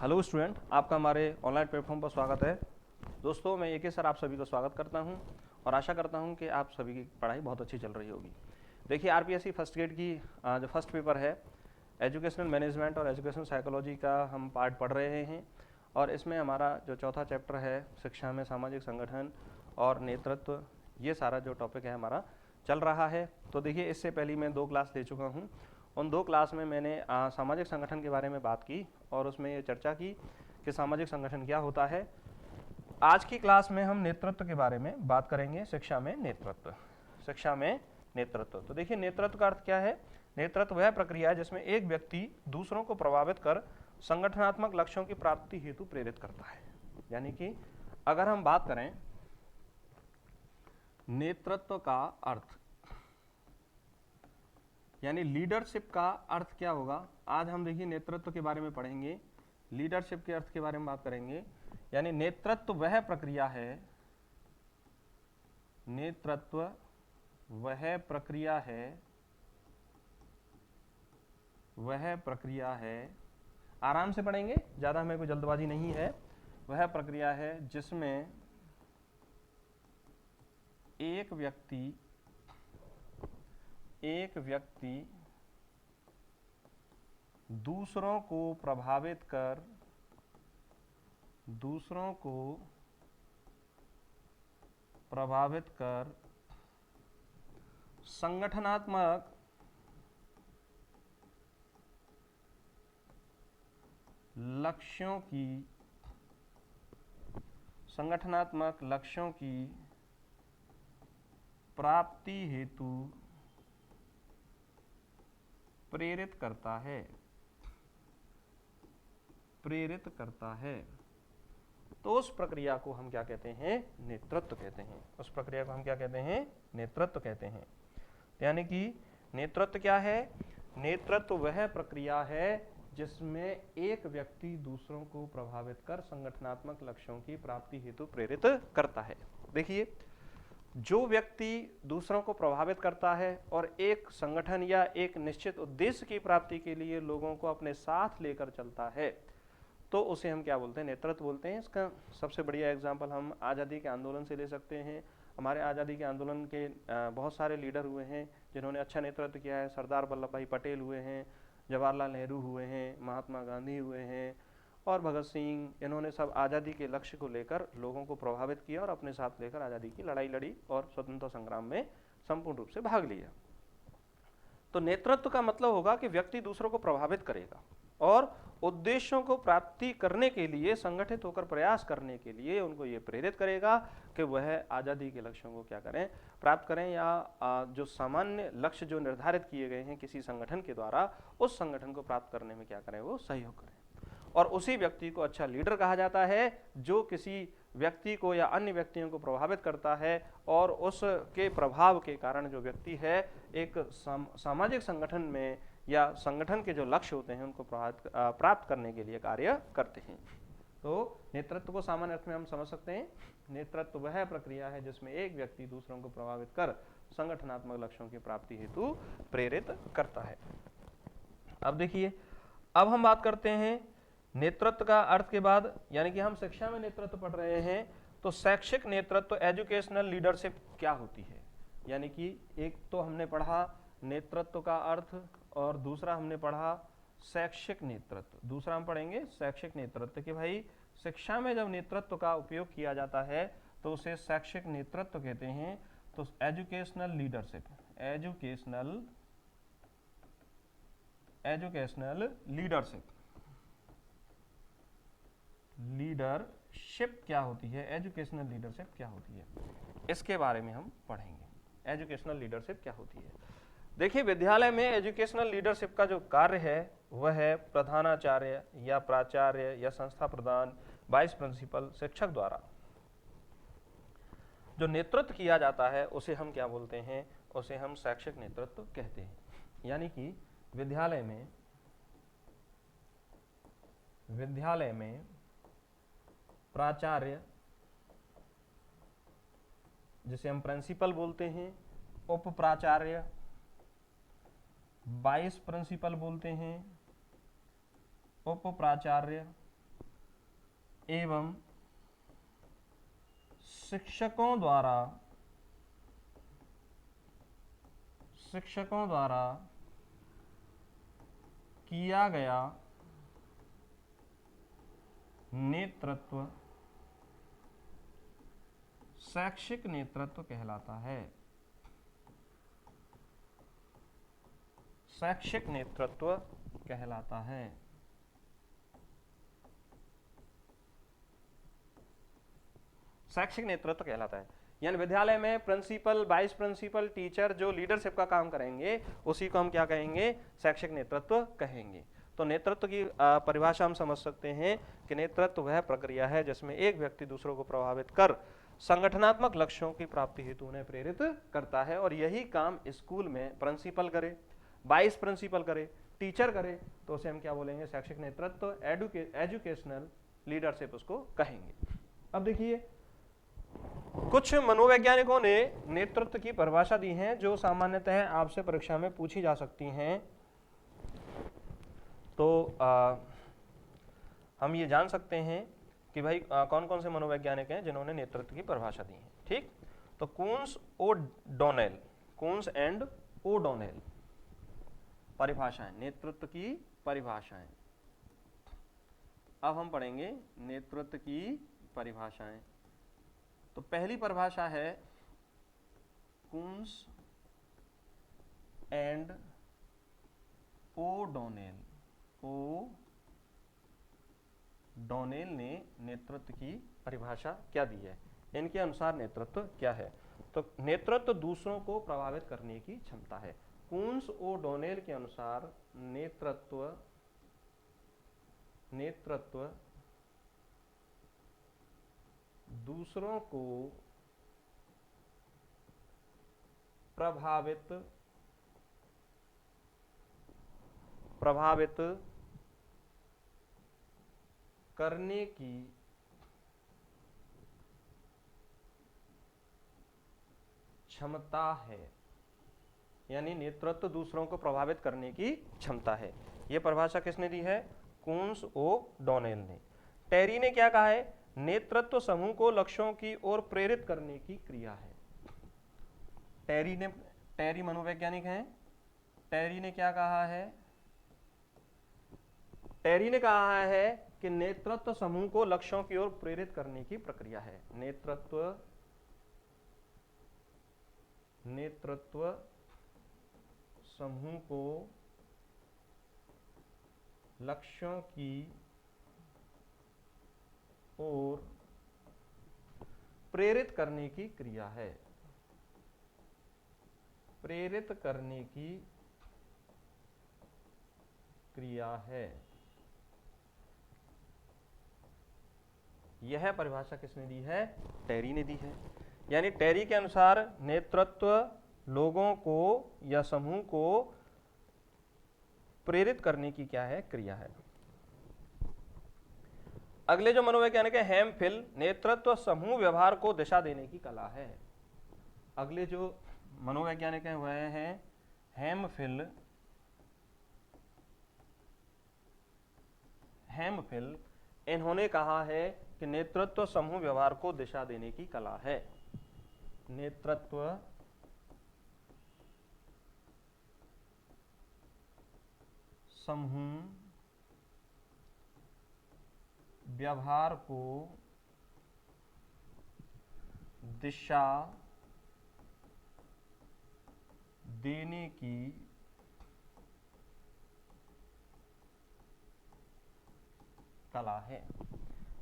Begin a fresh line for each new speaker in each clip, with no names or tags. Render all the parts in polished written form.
Hello student, आपका हमारे online platform पर स्वागत है। दोस्तों, मैं AK सर आप सभी का स्वागत करता हूं और आशा करता हूं कि आप सभी की पढ़ाई बहुत अच्छी चल रही होगी। देखिए, RPSC फर्स्ट ग्रेड की जो फर्स्ट पेपर है एजुकेशनल मैनेजमेंट और एजुकेशनल साइकोलॉजी का हम पार्ट पढ़ रहे हैं और इसमें हमारा जो चौथा चैप्टर है शिक्षा में सामाजिक संगठन और नेतृत्व, ये सारा जो टॉपिक है हमारा चल रहा है। तो देखिए, इससे पहले मैं 2 क्लास ले चुका हूँ। उन 2 क्लास में मैंने सामाजिक संगठन के बारे में बात की और उसमें ये चर्चा की कि सामाजिक संगठन क्या होता है। आज की क्लास में हम नेतृत्व के बारे में बात करेंगे। शिक्षा में नेतृत्व, शिक्षा में नेतृत्व। तो देखिए, नेतृत्व का अर्थ क्या है। नेतृत्व वह प्रक्रिया है जिसमें एक व्यक्ति दूसरों को प्रभावित कर संगठनात्मक लक्ष्यों की प्राप्ति हेतु प्रेरित करता है। यानी कि अगर हम बात करें नेतृत्व का अर्थ यानी लीडरशिप का अर्थ क्या होगा, आज हम देखिए नेतृत्व के बारे में पढ़ेंगे। लीडरशिप के अर्थ के बारे में बात करेंगे। यानी नेतृत्व वह प्रक्रिया है, नेतृत्व वह प्रक्रिया है, वह प्रक्रिया है, आराम से पढ़ेंगे, ज्यादा हमें कोई जल्दबाजी नहीं है। वह प्रक्रिया है जिसमें एक व्यक्ति दूसरों को प्रभावित कर संगठनात्मक लक्ष्यों की प्राप्ति हेतु प्रेरित करता है। तो उस प्रक्रिया को हम क्या कहते हैं, नेतृत्व कहते हैं। उस प्रक्रिया को हम क्या कहते हैं, नेतृत्व कहते हैं। यानी कि नेतृत्व क्या है, नेतृत्व वह प्रक्रिया है जिसमें एक व्यक्ति दूसरों को प्रभावित कर संगठनात्मक लक्ष्यों की प्राप्ति हेतु प्रेरित करता है। देखिए, जो व्यक्ति दूसरों को प्रभावित करता है और एक संगठन या एक निश्चित उद्देश्य की प्राप्ति के लिए लोगों को अपने साथ लेकर चलता है, तो उसे हम क्या बोलते हैं, नेतृत्व बोलते हैं। इसका सबसे बढ़िया एग्जाम्पल हम आज़ादी के आंदोलन से ले सकते हैं। हमारे आज़ादी के आंदोलन के बहुत सारे लीडर हुए हैं जिन्होंने अच्छा नेतृत्व किया है। सरदार वल्लभ भाई पटेल हुए हैं, जवाहरलाल नेहरू हुए हैं, महात्मा गांधी हुए हैं और भगत सिंह। इन्होंने सब आज़ादी के लक्ष्य को लेकर लोगों को प्रभावित किया और अपने साथ लेकर आज़ादी की लड़ाई लड़ी और स्वतंत्रता संग्राम में संपूर्ण रूप से भाग लिया। तो नेतृत्व का मतलब होगा कि व्यक्ति दूसरों को प्रभावित करेगा और उद्देश्यों को प्राप्ति करने के लिए संगठित होकर प्रयास करने के लिए उनको ये प्रेरित करेगा कि वह आज़ादी के लक्ष्यों को क्या करें, प्राप्त करें, या जो सामान्य लक्ष्य जो निर्धारित किए गए हैं किसी संगठन के द्वारा, उस संगठन को प्राप्त करने में क्या करें, वो सहयोग करें। और उसी व्यक्ति को अच्छा लीडर कहा जाता है जो किसी व्यक्ति को या अन्य व्यक्तियों को प्रभावित करता है और उसके प्रभाव के कारण जो व्यक्ति है एक सामाजिक संगठन में या संगठन के जो लक्ष्य होते हैं उनको प्राप्त करने के लिए कार्य करते हैं। तो नेतृत्व को सामान्य अर्थ में हम समझ सकते हैं, नेतृत्व वह प्रक्रिया है जिसमें एक व्यक्ति दूसरों को प्रभावित कर संगठनात्मक लक्ष्यों की प्राप्ति हेतु प्रेरित करता है। अब देखिए, अब हम बात करते हैं नेतृत्व का अर्थ के बाद, यानी कि हम शिक्षा में नेतृत्व पढ़ रहे हैं, तो शैक्षिक नेतृत्व एजुकेशनल लीडरशिप क्या होती है। यानी कि एक तो हमने पढ़ा नेतृत्व का अर्थ और दूसरा हमने पढ़ा शैक्षिक नेतृत्व। दूसरा हम पढ़ेंगे शैक्षिक नेतृत्व कि भाई शिक्षा में जब नेतृत्व का उपयोग किया जाता है तो उसे शैक्षिक नेतृत्व कहते हैं। तो एजुकेशनल लीडरशिप, एजुकेशनल लीडरशिप क्या होती है, एजुकेशनल लीडरशिप क्या होती है, इसके बारे में हम पढ़ेंगे। एजुकेशनल लीडरशिप क्या होती है। देखिए, विद्यालय में एजुकेशनल लीडरशिप का जो कार्य है वह है प्रधानाचार्य या प्राचार्य या संस्था प्रधान, वाइस प्रिंसिपल, शिक्षक द्वारा जो नेतृत्व किया जाता है उसे हम क्या बोलते हैं, उसे हम शैक्षिक नेतृत्व कहते हैं। यानी कि विद्यालय में प्राचार्य, जिसे हम प्रिंसिपल बोलते हैं, उप प्राचार्य, वाइस प्रिंसिपल बोलते हैं, उप प्राचार्य, एवं शिक्षकों द्वारा किया गया नेतृत्व शैक्षिक नेतृत्व कहलाता है। शैक्षिक नेतृत्व कहलाता है। शैक्षिक नेतृत्व कहलाता है, यानी विद्यालय में प्रिंसिपल, वाइस प्रिंसिपल, टीचर जो लीडरशिप का काम करेंगे उसी को हम क्या कहेंगे, शैक्षिक नेतृत्व कहेंगे। तो नेतृत्व की परिभाषा हम समझ सकते हैं कि नेतृत्व वह प्रक्रिया है जिसमें एक व्यक्ति दूसरों को प्रभावित कर संगठनात्मक लक्ष्यों की प्राप्ति हेतु उन्हें प्रेरित करता है, और यही काम स्कूल में प्रिंसिपल करे, वाइस प्रिंसिपल करे, टीचर करे, तो उसे हम क्या बोलेंगे, शैक्षिक नेतृत्व, एजुकेशनल लीडरशिप उसको कहेंगे। अब देखिए कुछ मनोवैज्ञानिकों ने नेतृत्व की परिभाषा दी है जो सामान्यतः आपसे परीक्षा में पूछी जा सकती हैं। तो हम ये जान सकते हैं कि भाई कौन कौन से मनोवैज्ञानिक हैं जिन्होंने नेतृत्व की परिभाषा दी है। ठीक, तो कून्स एंड ओडोनेल परिभाषाएं, नेतृत्व की परिभाषाएं। अब हम पढ़ेंगे नेतृत्व की परिभाषाएं। तो पहली परिभाषा है कून्स एंड ओडोनेल। ओडोनेल ने नेतृत्व की परिभाषा क्या दी है, इनके अनुसार नेतृत्व क्या है। तो नेतृत्व दूसरों को प्रभावित करने की क्षमता है। कून्स ओडोनेल के अनुसार नेतृत्व दूसरों को प्रभावित करने की क्षमता है, यानी नेतृत्व दूसरों को प्रभावित करने की क्षमता है। यह परिभाषा किसने दी है, कून्स ओडोनेल ने। टेरी ने क्या कहा है, नेतृत्व समूह को लक्ष्यों की ओर प्रेरित करने की क्रिया है। टेरी मनोवैज्ञानिक हैं। टेरी ने क्या कहा है, टेरी ने कहा है कि नेतृत्व समूह को लक्ष्यों की ओर प्रेरित करने की प्रक्रिया है। नेतृत्व समूह को लक्ष्यों की ओर प्रेरित करने की क्रिया है। प्रेरित करने की क्रिया है। यह परिभाषा किसने दी है, टेरी ने दी है। यानी टेरी के अनुसार नेतृत्व लोगों को या समूह को प्रेरित करने की क्या है, क्रिया है। अगले जो मनोवैज्ञानिक है हेमफिल, नेतृत्व समूह व्यवहार को दिशा देने की कला है। अगले जो मनोवैज्ञानिक हैं वह हैं हेमफिल। इन्होंने कहा है कि नेतृत्व समूह व्यवहार को दिशा देने की कला है। नेतृत्व समूह व्यवहार को दिशा देने की कला है।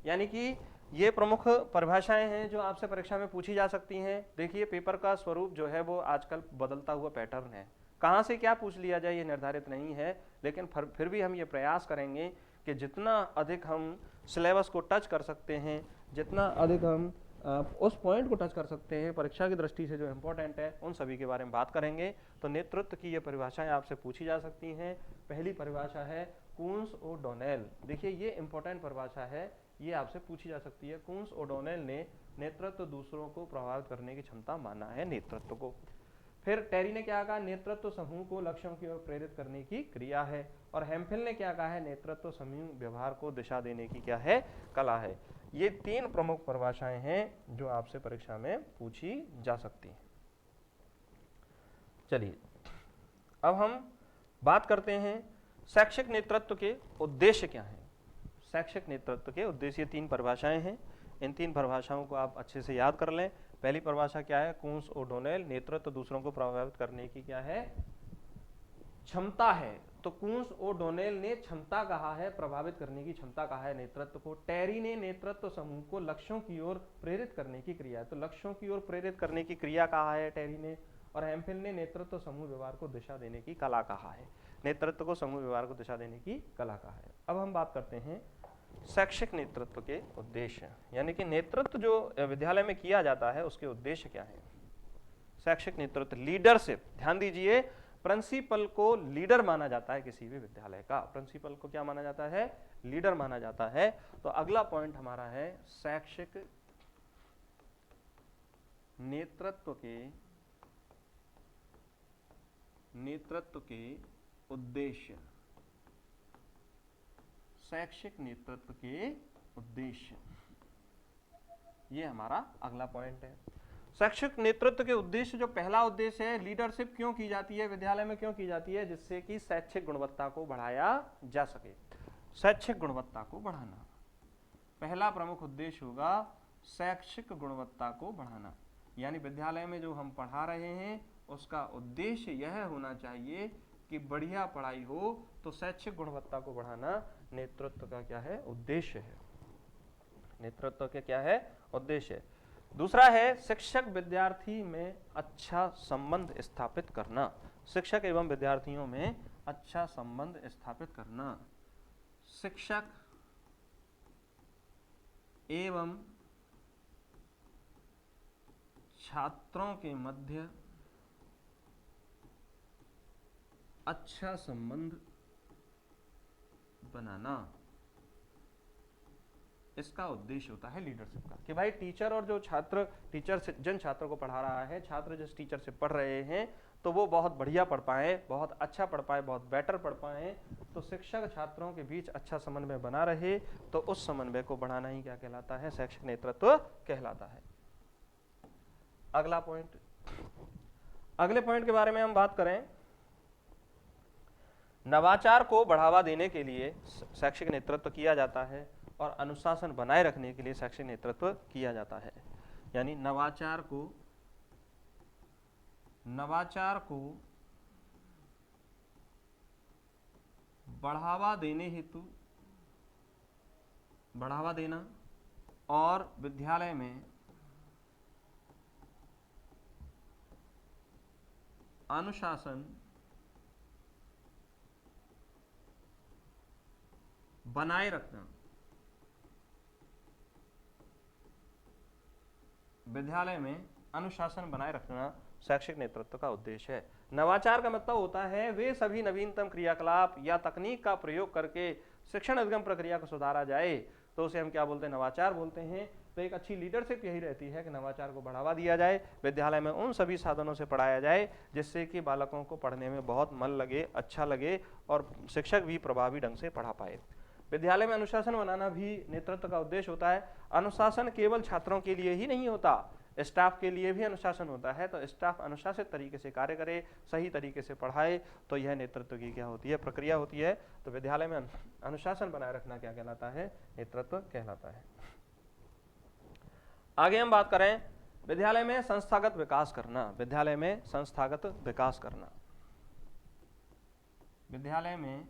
यानी कि ये प्रमुख परिभाषाएं हैं जो आपसे परीक्षा में पूछी जा सकती हैं। देखिए पेपर का स्वरूप जो है वो आजकल बदलता हुआ पैटर्न है, कहाँ से क्या पूछ लिया जाए ये निर्धारित नहीं है, लेकिन फिर भी हम ये प्रयास करेंगे कि जितना अधिक हम सिलेबस को टच कर सकते हैं, जितना अधिक हम उस पॉइंट को टच कर सकते हैं परीक्षा की दृष्टि से जो इम्पोर्टेंट है, उन सभी के बारे में बात करेंगे। तो नेतृत्व की ये परिभाषाएं आपसे पूछी जा सकती हैं। पहली परिभाषा है कून्स ओडोनेल। देखिए ये इंपॉर्टेंट परिभाषा है, ये आपसे पूछी जा सकती है। कून्स ओडोनेल ने नेतृत्व दूसरों को प्रभावित करने की क्षमता माना है नेतृत्व को। फिर टेरी ने क्या कहा, नेतृत्व समूह को लक्ष्यों की ओर प्रेरित करने की क्रिया है। और हेम्फिल ने क्या कहा है, नेतृत्व समूह व्यवहार को दिशा देने की क्या है, कला है। ये 3 प्रमुख परिभाषाएं हैं जो आपसे परीक्षा में पूछी जा सकती हैं। चलिए अब हम बात करते हैं शैक्षिक नेतृत्व के उद्देश्य क्या हैं। शैक्षिक नेतृत्व के उद्देश्य, ये 3 परिभाषाएं हैं। इन 3 परिभाषाओं को आप अच्छे से याद कर लें। पहली परिभाषा क्या है, कूंस ओडोनेल, नेतृत्व दूसरों को प्रभावित करने की क्या है, क्षमता है। तो कूंस ओडोनेल ने क्षमता कहा है, प्रभावित करने की क्षमता कहा है नेतृत्व को। टेरी ने नेतृत्व समूह को लक्ष्यों की ओर प्रेरित करने की क्रिया है, तो लक्ष्यों की ओर प्रेरित करने की क्रिया कहा है टेरी ने। और हेम्फिल ने नेतृत्व समूह व्यवहार को दिशा देने की कला कहा है, नेतृत्व को समूह व्यवहार को दिशा देने की कला कहा है। अब हम बात करते हैं शैक्षिक नेतृत्व के उद्देश्य, यानी कि नेतृत्व जो विद्यालय में किया जाता है उसके उद्देश्य क्या है। शैक्षिक नेतृत्व, लीडरशिप, ध्यान दीजिए, प्रिंसिपल को लीडर माना जाता है किसी भी विद्यालय का। प्रिंसिपल को क्या माना जाता है, लीडर माना जाता है। तो अगला पॉइंट हमारा है शैक्षिक नेतृत्व के उद्देश्य। शैक्षिक नेतृत्व के उद्देश्य, ये हमारा अगला पॉइंट है। शैक्षिक नेतृत्व के उद्देश्य, जो पहला उद्देश्य है, लीडरशिप क्यों की जाती है विद्यालय में, क्यों की जाती है, जिससे कि शैक्षिक गुणवत्ता को बढ़ाया जा सके। शैक्षिक गुणवत्ता को बढ़ाना, पहला प्रमुख उद्देश्य होगा शैक्षिक गुणवत्ता को बढ़ाना। यानी विद्यालय में जो हम पढ़ा रहे हैं उसका उद्देश्य यह होना चाहिए कि बढ़िया पढ़ाई हो, तो शैक्षिक गुणवत्ता को बढ़ाना नेतृत्व का क्या है, उद्देश्य है। नेतृत्व के क्या है, उद्देश्य। दूसरा है शिक्षक विद्यार्थी में अच्छा संबंध स्थापित करना। शिक्षक एवं विद्यार्थियों में अच्छा संबंध स्थापित करना। शिक्षक एवं छात्रों के मध्य अच्छा संबंध बनाना, इसका उद्देश्य होता है लीडरशिप का। कि भाई टीचर और जो छात्र, टीचर से जिन छात्रों को पढ़ा रहा है, छात्र जिस टीचर से पढ़ रहे हैं, तो वो बहुत बढ़िया पढ़ पाए, बहुत अच्छा पढ़ पाए, बहुत बेटर पढ़ पाए। तो शिक्षक छात्रों के बीच अच्छा समन्वय बना रहे, तो उस समन्वय को बढ़ाना ही क्या कहलाता है, शैक्षिक नेतृत्व कहलाता है। अगला पॉइंट, अगले पॉइंट के बारे में हम बात करें, नवाचार को बढ़ावा देने के लिए शैक्षिक नेतृत्व किया जाता है और अनुशासन बनाए रखने के लिए शैक्षिक नेतृत्व किया जाता है। यानी नवाचार को बढ़ावा देने हेतु, बढ़ावा देना और विद्यालय में अनुशासन बनाए रखना, विद्यालय में अनुशासन बनाए रखना शैक्षिक नेतृत्व का उद्देश्य है। नवाचार का मतलब होता है वे सभी नवीनतम क्रियाकलाप या तकनीक का प्रयोग करके शिक्षण अधिगम प्रक्रिया को सुधारा जाए, तो उसे हम क्या बोलते हैं, नवाचार बोलते हैं। तो एक अच्छी लीडरशिप यही रहती है कि नवाचार को बढ़ावा दिया जाए, विद्यालय में उन सभी साधनों से पढ़ाया जाए जिससे कि बालकों को पढ़ने में बहुत मन लगे, अच्छा लगे और शिक्षक भी प्रभावी ढंग से पढ़ा पाए। विद्यालय में अनुशासन बनाना भी नेतृत्व का उद्देश्य होता है। अनुशासन केवल छात्रों के लिए ही नहीं होता, स्टाफ के लिए भी अनुशासन होता है। तो स्टाफ अनुशासित तरीके से कार्य करे, सही तरीके से पढ़ाए, तो यह नेतृत्व की क्या होती है, प्रक्रिया होती है। तो विद्यालय में अनुशासन बनाए रखना क्या कहलाता है, नेतृत्व कहलाता है। आगे हम बात करें विद्यालय में संस्थागत विकास करना। विद्यालय में संस्थागत विकास करना, विद्यालय में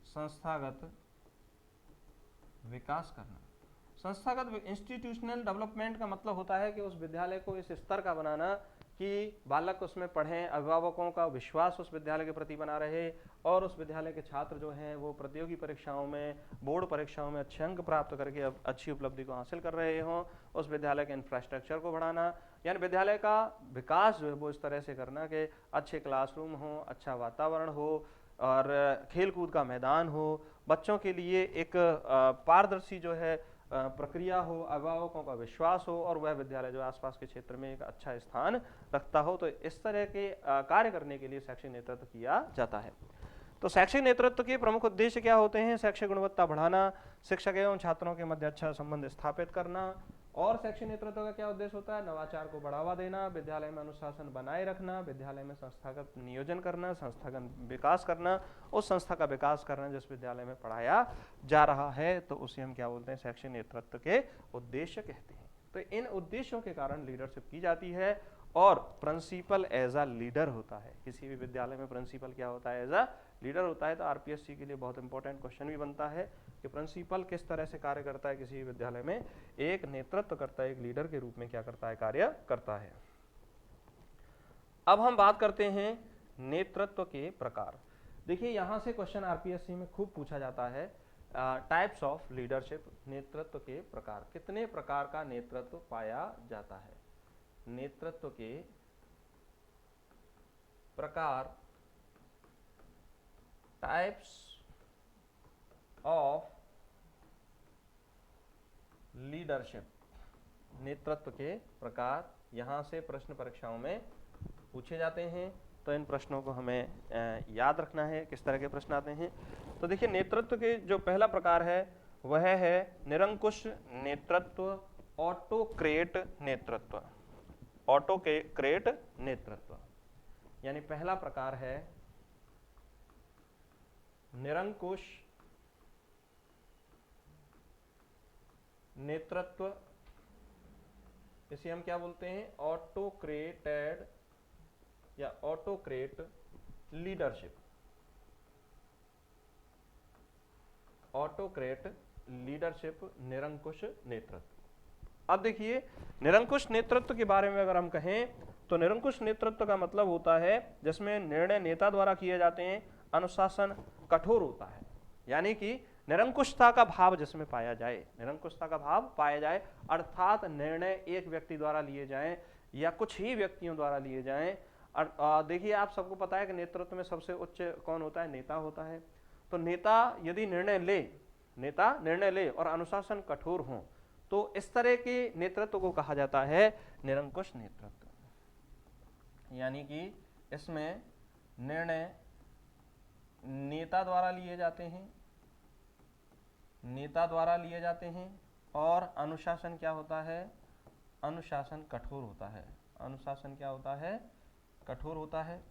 संस्थागत विकास करना। संस्थागत इंस्टीट्यूशनल डेवलपमेंट का मतलब होता है कि उस विद्यालय को इस स्तर का बनाना कि बालक उसमें पढ़ें, अभिभावकों का विश्वास उस विद्यालय के प्रति बना रहे और उस विद्यालय के छात्र जो हैं वो प्रतियोगी परीक्षाओं में, बोर्ड परीक्षाओं में अच्छे अंक प्राप्त करके अच्छी उपलब्धि को हासिल कर रहे हों। उस विद्यालय के इंफ्रास्ट्रक्चर को बढ़ाना, यानी विद्यालय का विकास जो है वो इस तरह से करना कि अच्छे क्लासरूम हो, अच्छा वातावरण हो, और खेल कूद का मैदान हो, बच्चों के लिए एक पारदर्शी जो है प्रक्रिया हो, अभिभावकों का विश्वास हो और वह विद्यालय जो आसपास के क्षेत्र में एक अच्छा स्थान रखता हो। तो इस तरह के कार्य करने के लिए शैक्षिक नेतृत्व किया जाता है। तो शैक्षिक नेतृत्व के प्रमुख उद्देश्य क्या होते हैं? शैक्षिक गुणवत्ता बढ़ाना, शिक्षक एवं छात्रों के मध्य अच्छा संबंध स्थापित करना। और शैक्षिक नेतृत्व का क्या उद्देश्य होता है? नवाचार को बढ़ावा देना, विद्यालय में अनुशासन बनाए रखना, विद्यालय में संस्थागत नियोजन करना, संस्थागत विकास करना, उस संस्था का विकास करना जिस विद्यालय में पढ़ाया जा रहा है। तो उसे हम क्या बोलते हैं? शैक्षिक नेतृत्व के उद्देश्य कहते हैं। तो इन उद्देश्यों के कारण लीडरशिप की जाती है और प्रिंसिपल एज अ लीडर होता है। किसी भी विद्यालय में प्रिंसिपल क्या होता है? एज अ लीडर होता है। तो आरपीएससी के लिए बहुत इंपॉर्टेंट क्वेश्चन भी बनता है कि प्रिंसिपल किस तरह से कार्य करता है किसी भी विद्यालय में? एक नेतृत्व करता है, एक लीडर के रूप में क्या करता है? कार्य करता है। अब हम बात करते हैं नेतृत्व के प्रकार। देखिए यहां से क्वेश्चन आरपीएससी में खूब पूछा जाता है, टाइप्स ऑफ लीडरशिप, नेतृत्व के प्रकार। कितने प्रकार का नेतृत्व पाया जाता है? नेतृत्व के प्रकार, टाइप्स ऑफ लीडरशिप, नेतृत्व के प्रकार। यहां से प्रश्न परीक्षाओं में पूछे जाते हैं। तो इन प्रश्नों को हमें याद रखना है, किस तरह के प्रश्न आते हैं। तो देखिए नेतृत्व के जो पहला प्रकार है वह है निरंकुश नेतृत्व, ऑटोक्रेट नेतृत्व। ऑटोक्रेट नेतृत्व यानी पहला प्रकार है निरंकुश नेतृत्व। इसे हम क्या बोलते हैं? ऑटोक्रेटेड या ऑटोक्रेट लीडरशिप। ऑटोक्रेट लीडरशिप, निरंकुश नेतृत्व। अब देखिए निरंकुश नेतृत्व के बारे में अगर हम कहें तो निरंकुश नेतृत्व का मतलब होता है जिसमें निर्णय नेता द्वारा किए जाते हैं, अनुशासन कठोर होता है। यानी कि निरंकुशता का भाव जिसमें पाया जाए, निरंकुशता का भाव पाया जाए, अर्थात निर्णय एक व्यक्ति द्वारा लिए जाएं या कुछ ही व्यक्तियों द्वारा लिए जाएं। देखिए आप सबको पता है कि नेतृत्व में सबसे उच्च कौन होता है? नेता होता है। तो नेता यदि निर्णय ले और अनुशासन कठोर हो तो इस तरह के नेतृत्व को कहा जाता है निरंकुश नेतृत्व। यानी कि इसमें निर्णय नेता द्वारा लिए जाते हैं और अनुशासन क्या होता है? अनुशासन कठोर होता है। अनुशासन क्या होता है? कठोर होता है।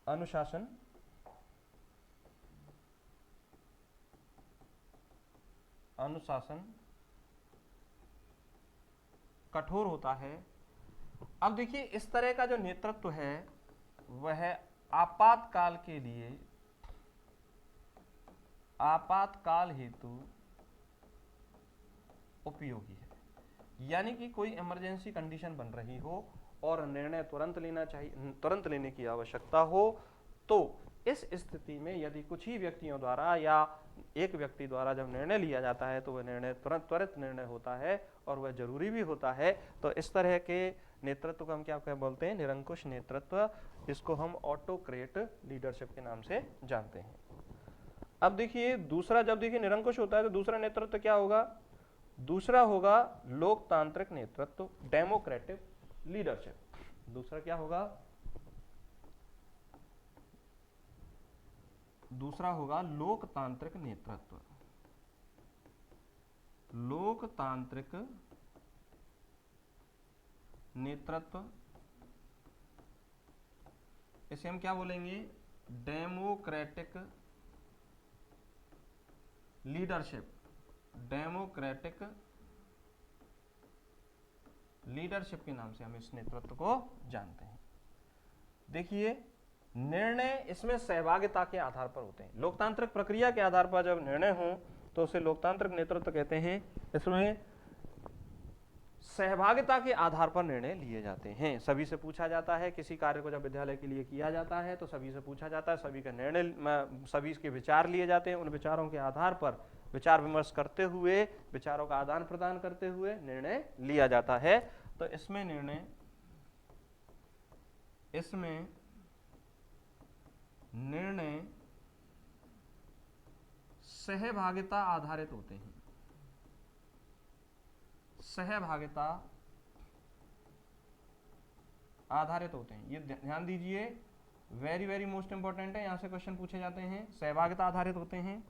अनुशासन कठोर होता है। अब देखिए इस तरह का जो नेतृत्व है वह आपातकाल हेतु उपयोगी है। यानी कि कोई इमरजेंसी कंडीशन बन रही हो और निर्णय तुरंत लेने की आवश्यकता हो, तो इस स्थिति में यदि कुछ ही व्यक्तियों द्वारा या एक व्यक्ति द्वारा जब निर्णय लिया जाता है तो वह निर्णय त्वरित निर्णय होता है और वह जरूरी भी होता है। तो इस तरह के नेतृत्व को हम क्या बोलते हैं? निरंकुश नेतृत्व। इसको हम ऑटोक्रेट लीडरशिप के नाम से जानते हैं। अब देखिए दूसरा, जब देखिए निरंकुश होता है तो दूसरा नेतृत्व क्या होगा? दूसरा होगा लोकतांत्रिक नेतृत्व, डेमोक्रेटिक लीडरशिप। दूसरा क्या होगा? दूसरा होगा लोकतांत्रिक नेतृत्व। लोकतांत्रिक नेतृत्व, इसे हम क्या बोलेंगे? Democratic leadership. डेमोक्रेटिक लीडरशिप के नाम से हम इस नेतृत्व को जानते हैं। देखिए निर्णय इसमें सहभागिता के आधार पर होते हैं। लोकतांत्रिक प्रक्रिया के आधार पर जब निर्णय हो तो उसे लोकतांत्रिक नेतृत्व कहते हैं। इसमें सहभागिता के आधार पर निर्णय लिए जाते हैं। सभी से पूछा जाता है, किसी कार्य को जब विद्यालय के लिए किया जाता है तो सभी से पूछा जाता है, सभी का निर्णय, सभी के विचार लिए जाते हैं। उन विचारों के आधार पर विचार विमर्श करते हुए, विचारों का आदान प्रदान करते हुए निर्णय लिया जाता है। तो इसमें निर्णय सहभागिता आधारित होते हैं। सहभागिता आधारित होते हैं, ये ध्यान दीजिए, वेरी वेरी मोस्ट इंपॉर्टेंट है। यहां से क्वेश्चन पूछे जाते हैं। सहभागिता आधारित होते हैं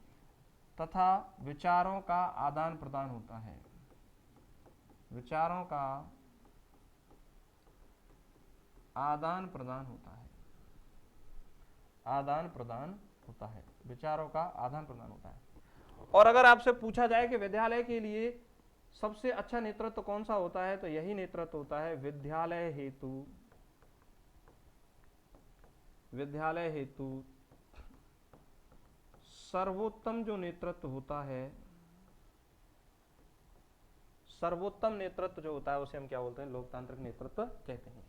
तथा विचारों का आदान प्रदान होता है। विचारों का आदान प्रदान होता है। आदान प्रदान होता है, विचारों का आदान प्रदान होता है। और अगर आपसे पूछा जाए कि विद्यालय के लिए सबसे अच्छा नेतृत्व कौन सा होता है, तो यही नेतृत्व होता है विद्यालय हेतु सर्वोत्तम जो नेतृत्व होता है, सर्वोत्तम नेतृत्व जो होता है उसे हम क्या बोलते हैं? लोकतांत्रिक नेतृत्व कहते हैं।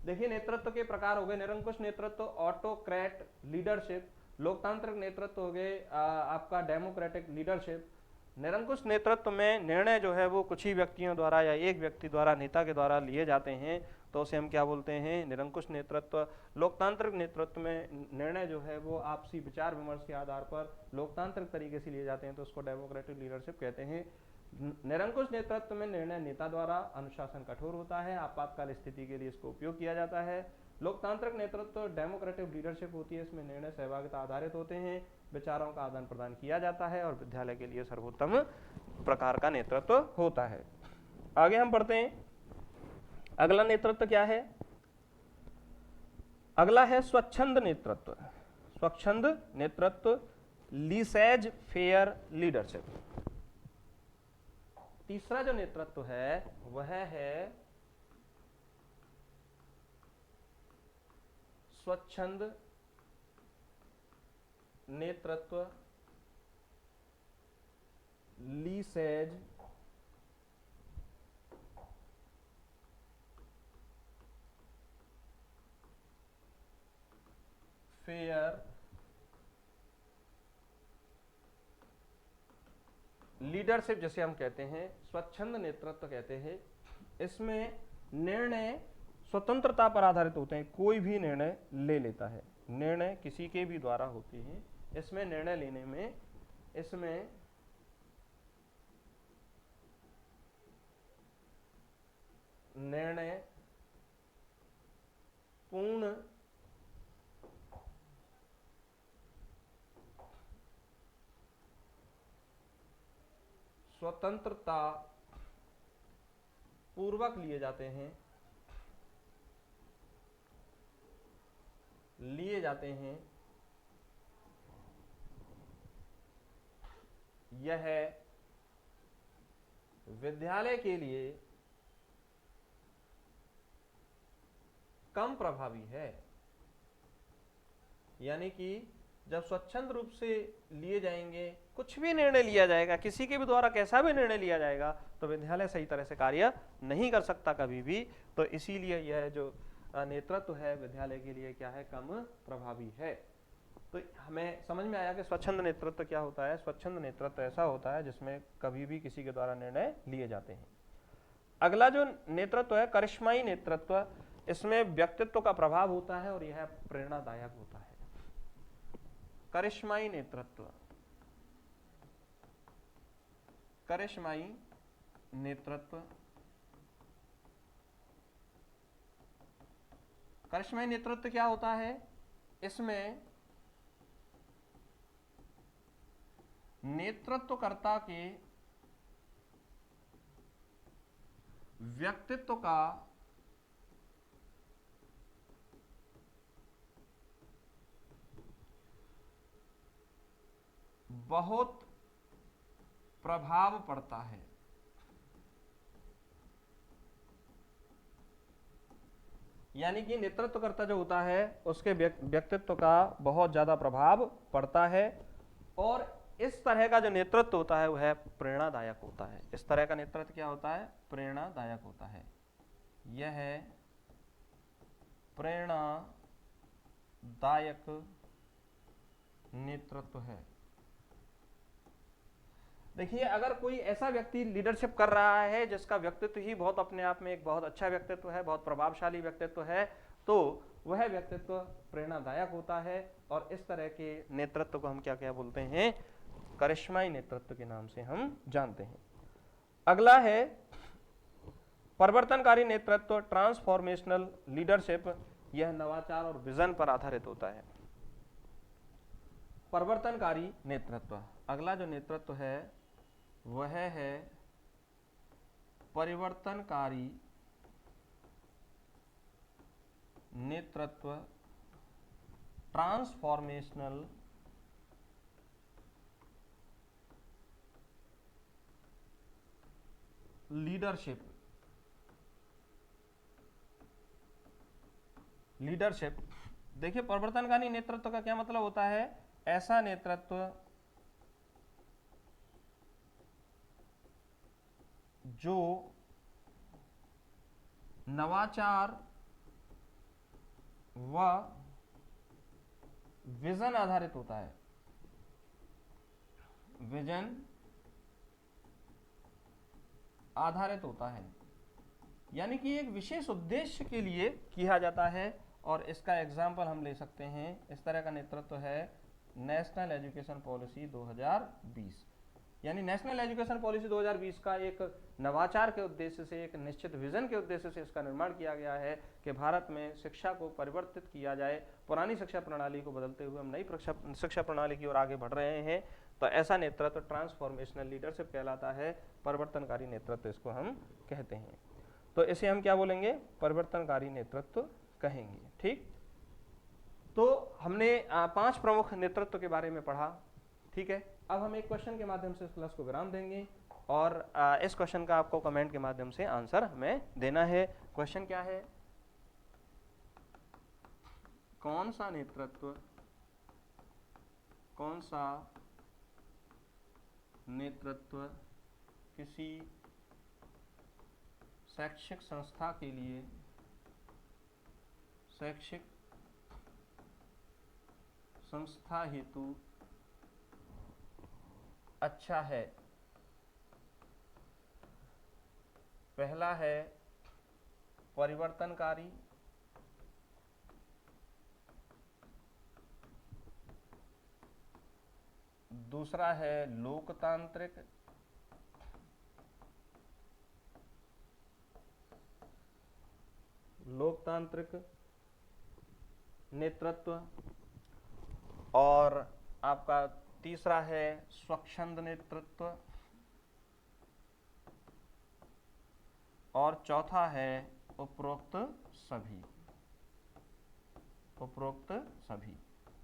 देखिए, नेतृत्व के प्रकार हो गए निरंकुश नेतृत्व, ऑटोक्रेट लीडरशिप। लोकतांत्रिक नेतृत्व हो गए आपका डेमोक्रेटिक लीडरशिप। निरंकुश नेतृत्व में निर्णय जो है वो कुछ ही व्यक्तियों द्वारा या एक व्यक्ति द्वारा, नेता के द्वारा लिए जाते हैं, तो उसे हम क्या बोलते हैं? निरंकुश नेतृत्व। लोकतांत्रिक नेतृत्व में निर्णय जो है वो आपसी विचार विमर्श के आधार पर लोकतांत्रिक तरीके से लिए जाते हैं, तो उसको डेमोक्रेटिक लीडरशिप कहते हैं। निरंकुश नेतृत्व में निर्णय नेता द्वारा, अनुशासन कठोर होता है, आपातकाल स्थिति के लिए इसको उपयोग किया जाता है। लोकतांत्रिक नेतृत्व डेमोक्रेटिक लीडरशिप होती है, इसमें निर्णय सहभागिता आधारित होते हैं, विचारों का आदान प्रदान किया जाता है और विद्यालय के लिए सर्वोत्तम प्रकार का नेतृत्व होता है। आगे हम पढ़ते हैं, अगला नेतृत्व क्या है? अगला है स्वच्छंद नेतृत्व। स्वच्छंद नेतृत्व, लीसेज फेयर लीडरशिप। तीसरा जो नेतृत्व है वह है स्वच्छंद नेतृत्व, लीसेज फेयर लीडरशिप जिसे हम कहते हैं, स्वच्छंद नेतृत्व कहते हैं। इसमें निर्णय स्वतंत्रता पर आधारित होते हैं, कोई भी निर्णय ले लेता है, निर्णय किसी के भी द्वारा होते हैं। इसमें निर्णय लेने में निर्णय पूर्ण स्वतंत्रता पूर्वक लिए जाते हैं, यह विद्यालय के लिए कम प्रभावी है। यानी कि जब स्वच्छंद रूप से लिए जाएंगे, कुछ भी निर्णय लिया जाएगा, किसी के भी द्वारा कैसा भी निर्णय लिया जाएगा, तो विद्यालय सही तरह से कार्य नहीं कर सकता कभी भी। तो इसीलिए यह जो नेतृत्व है विद्यालय के लिए क्या है? कम प्रभावी है। तो हमें समझ में आया कि स्वच्छंद नेतृत्व क्या होता है। स्वच्छंद नेतृत्व ऐसा होता है जिसमें कभी भी किसी के द्वारा निर्णय लिए जाते हैं। अगला जो नेतृत्व है करिश्माई नेतृत्व, इसमें व्यक्तित्व का प्रभाव होता है और यह प्रेरणादायक होता है। करिश्माई नेतृत्व, करिश्माई नेतृत्व, करिश्माई नेतृत्व क्या होता है? इसमें नेतृत्वकर्ता के व्यक्तित्व का बहुत प्रभाव पड़ता है। यानी कि नेतृत्वकर्ता जो होता है उसके व्यक्तित्व का बहुत ज्यादा प्रभाव पड़ता है और इस तरह का जो नेतृत्व होता है वह प्रेरणादायक होता है। इस तरह का नेतृत्व क्या होता है? प्रेरणादायक होता है। यह प्रेरणादायक नेतृत्व है। देखिए, अगर कोई ऐसा व्यक्ति लीडरशिप कर रहा है जिसका व्यक्तित्व ही बहुत अपने आप में एक बहुत अच्छा व्यक्तित्व है, बहुत प्रभावशाली व्यक्तित्व है, तो वह व्यक्तित्व प्रेरणादायक होता है। और इस तरह के नेतृत्व को हम क्या क्या बोलते हैं? करिश्माई नेतृत्व के नाम से हम जानते हैं। अगला है परिवर्तनकारी नेतृत्व, ट्रांसफॉर्मेशनल लीडरशिप। यह नवाचार और विजन पर आधारित होता है। परिवर्तनकारी नेतृत्व, अगला जो नेतृत्व है वह है परिवर्तनकारी नेतृत्व, ट्रांसफॉर्मेशनल लीडरशिप। देखिए, परिवर्तनकारी नेतृत्व का क्या मतलब होता है? ऐसा नेतृत्व जो नवाचार व विजन आधारित होता है। विजन आधारित होता है, यानी कि एक विशेष उद्देश्य के लिए किया जाता है। और इसका एग्जाम्पल हम ले सकते हैं, इस तरह का नेतृत्व है नेशनल एजुकेशन पॉलिसी 2020। यानी नेशनल एजुकेशन पॉलिसी 2020 का एक नवाचार के उद्देश्य से, एक निश्चित विजन के उद्देश्य से इसका निर्माण किया गया है कि भारत में शिक्षा को परिवर्तित किया जाए। पुरानी शिक्षा प्रणाली को बदलते हुए हम नई शिक्षा प्रणाली की ओर आगे बढ़ रहे हैं। तो ऐसा नेतृत्व ट्रांसफॉर्मेशनल लीडरशिप कहलाता है, परिवर्तनकारी नेतृत्व इसको हम कहते हैं। तो इसे हम क्या बोलेंगे? परिवर्तनकारी नेतृत्व कहेंगे। ठीक, तो हमने 5 प्रमुख नेतृत्व के बारे में पढ़ा। ठीक है, अब हम एक क्वेश्चन के माध्यम से इस क्लास को विराम देंगे और इस क्वेश्चन का आपको कमेंट के माध्यम से आंसर हमें देना है। क्वेश्चन क्या है? कौन सा नेतृत्व किसी शैक्षिक संस्था के लिए, शैक्षिक संस्था हेतु अच्छा है? पहला है परिवर्तनकारी, दूसरा है लोकतांत्रिक, नेतृत्व, और आपका तीसरा है स्वच्छंद नेतृत्व, और चौथा है उपरोक्त सभी।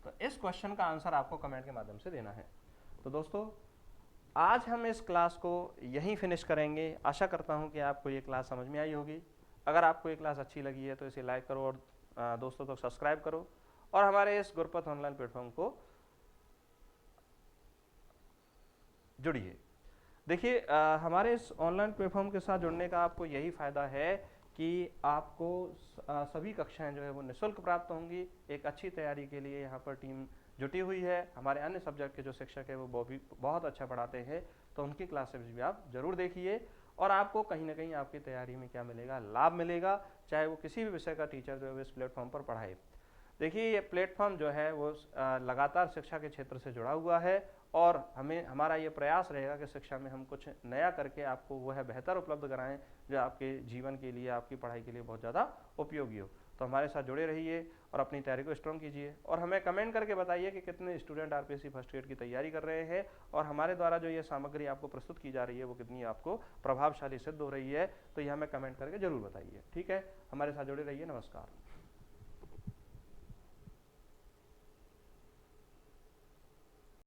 तो इस क्वेश्चन का आंसर आपको कमेंट के माध्यम से देना है। तो दोस्तों, आज हम इस क्लास को यहीं फिनिश करेंगे। आशा करता हूं कि आपको ये क्लास समझ में आई होगी। अगर आपको ये क्लास अच्छी लगी है तो इसे लाइक करो और दोस्तों तक सब्सक्राइब करो और हमारे इस गुरपथ ऑनलाइन प्लेटफॉर्म को जुड़िए। देखिए, हमारे इस ऑनलाइन प्लेटफॉर्म के साथ जुड़ने का आपको यही फ़ायदा है कि आपको सभी कक्षाएं जो है वो निःशुल्क प्राप्त होंगी। एक अच्छी तैयारी के लिए यहाँ पर टीम जुटी हुई है। हमारे अन्य सब्जेक्ट के जो शिक्षक है वो भी बहुत अच्छा पढ़ाते हैं, तो उनकी क्लासेस भी आप जरूर देखिए और आपको कहीं ना कहीं आपकी तैयारी में क्या मिलेगा? लाभ मिलेगा, चाहे वो किसी भी विषय का टीचर जो है इस प्लेटफॉर्म पर पढ़ाए। देखिए, ये प्लेटफॉर्म जो है वो लगातार शिक्षा के क्षेत्र से जुड़ा हुआ है और हमारा ये प्रयास रहेगा कि शिक्षा में हम कुछ नया करके आपको वह बेहतर उपलब्ध कराएं जो आपके जीवन के लिए, आपकी पढ़ाई के लिए बहुत ज़्यादा उपयोगी हो। तो हमारे साथ जुड़े रहिए और अपनी तैयारी को स्ट्रॉन्ग कीजिए और हमें कमेंट करके बताइए कि कितने स्टूडेंट आरपीएससी फर्स्ट ग्रेड की तैयारी कर रहे हैं और हमारे द्वारा जो ये सामग्री आपको प्रस्तुत की जा रही है वो कितनी आपको प्रभावशाली सिद्ध हो रही है। तो ये हमें कमेंट करके जरूर बताइए। ठीक है, हमारे साथ जुड़े रहिए। नमस्कार।